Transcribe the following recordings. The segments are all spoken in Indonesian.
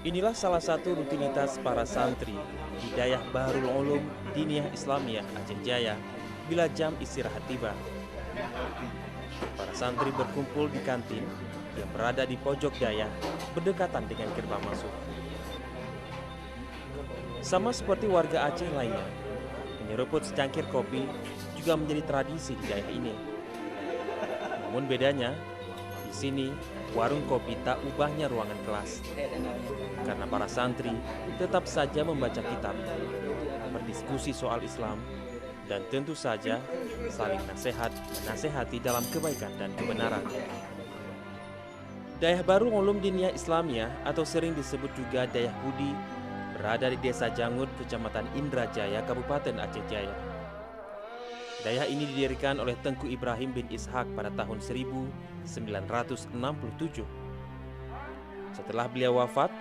Inilah salah satu rutinitas para santri di Dayah Bahrul Ulum Diniyah Islamiyah Aceh Jaya bila jam istirahat tiba. Para santri berkumpul di kantin yang berada di pojok dayah berdekatan dengan gerbang masuk. Sama seperti warga Aceh lainnya, menyeruput secangkir kopi juga menjadi tradisi di daerah ini. Namun bedanya, di sini warung kopi tak ubahnya ruangan kelas. Karena para santri tetap saja membaca kitab, berdiskusi soal Islam, dan tentu saja saling nasihat menasehati dalam kebaikan dan kebenaran. Dayah Bahrul Ulum Diniyah Islamiyah atau sering disebut juga Dayah Budi berada di Desa Jangut, Kecamatan Indrajaya, Kabupaten Aceh Jaya. Dayah ini didirikan oleh Tengku Ibrahim bin Ishak pada tahun 1967. Setelah beliau wafat,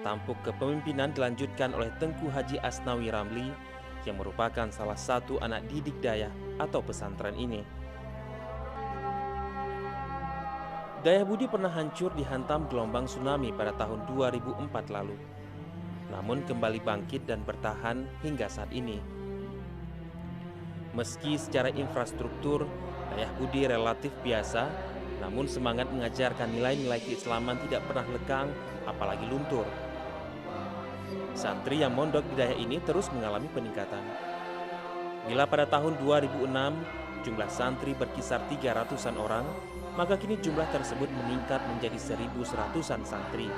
tampuk kepemimpinan dilanjutkan oleh Tengku Haji Asnawi Ramli yang merupakan salah satu anak didik Dayah atau pesantren ini. Dayah Budi pernah hancur dihantam gelombang tsunami pada tahun 2004 lalu. Namun kembali bangkit dan bertahan hingga saat ini. Meski secara infrastruktur Dayah Budi relatif biasa, namun semangat mengajarkan nilai-nilai keislaman tidak pernah lekang, apalagi luntur. Santri yang mondok di dayah ini terus mengalami peningkatan. Bila pada tahun 2006 jumlah santri berkisar 300-an orang, maka kini jumlah tersebut meningkat menjadi 1.100-an santri.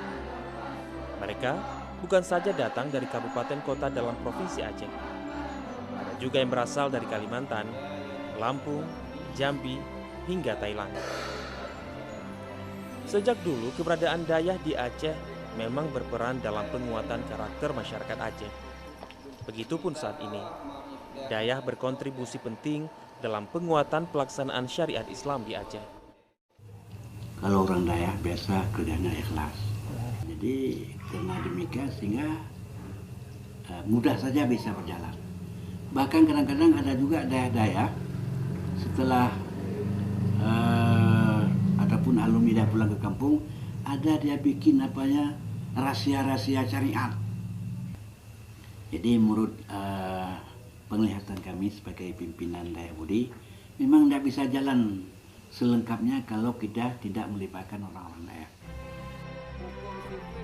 Mereka bukan saja datang dari kabupaten kota dalam provinsi Aceh. Ada juga yang berasal dari Kalimantan, Lampung, Jambi, hingga Thailand. Sejak dulu keberadaan Dayah di Aceh memang berperan dalam penguatan karakter masyarakat Aceh. Begitupun saat ini, Dayah berkontribusi penting dalam penguatan pelaksanaan syariat Islam di Aceh. Kalau orang Dayah biasa kerjanya ikhlas. Jadi karena demikian sehingga mudah saja bisa berjalan. Bahkan kadang-kadang ada juga Dayah setelah ataupun alumni dia pulang ke kampung, ada dia bikin rahasia-rahasia syariat. Jadi menurut penglihatan kami sebagai pimpinan Dayah Budi, memang tidak bisa jalan selengkapnya kalau kita tidak melibatkan orang-orang Dayah.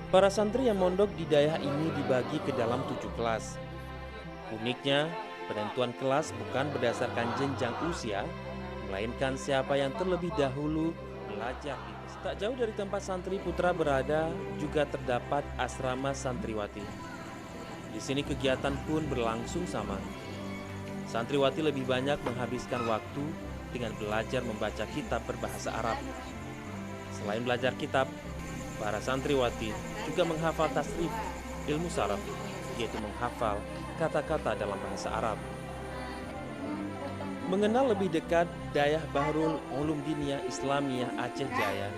Para santri yang mondok di Dayah ini dibagi ke dalam 7 kelas. Uniknya, penentuan kelas bukan berdasarkan jenjang usia, melainkan siapa yang terlebih dahulu belajar. Tak jauh dari tempat santri putra berada juga terdapat asrama santriwati. Di sini kegiatan pun berlangsung sama. Santriwati lebih banyak menghabiskan waktu dengan belajar membaca kitab berbahasa Arab. Selain belajar kitab, para santriwati juga menghafal tasrif, ilmu saraf, yaitu menghafal kata-kata dalam bahasa Arab. Mengenal lebih dekat Dayah Bahrul Ulum Diniyah Islamiyah Aceh Jaya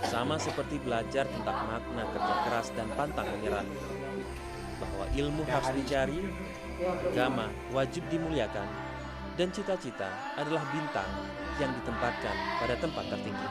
sama seperti belajar tentang makna kerja keras dan pantang menyerah. Bahwa ilmu harus dicari, agama wajib dimuliakan, dan cita-cita adalah bintang yang ditempatkan pada tempat tertinggi.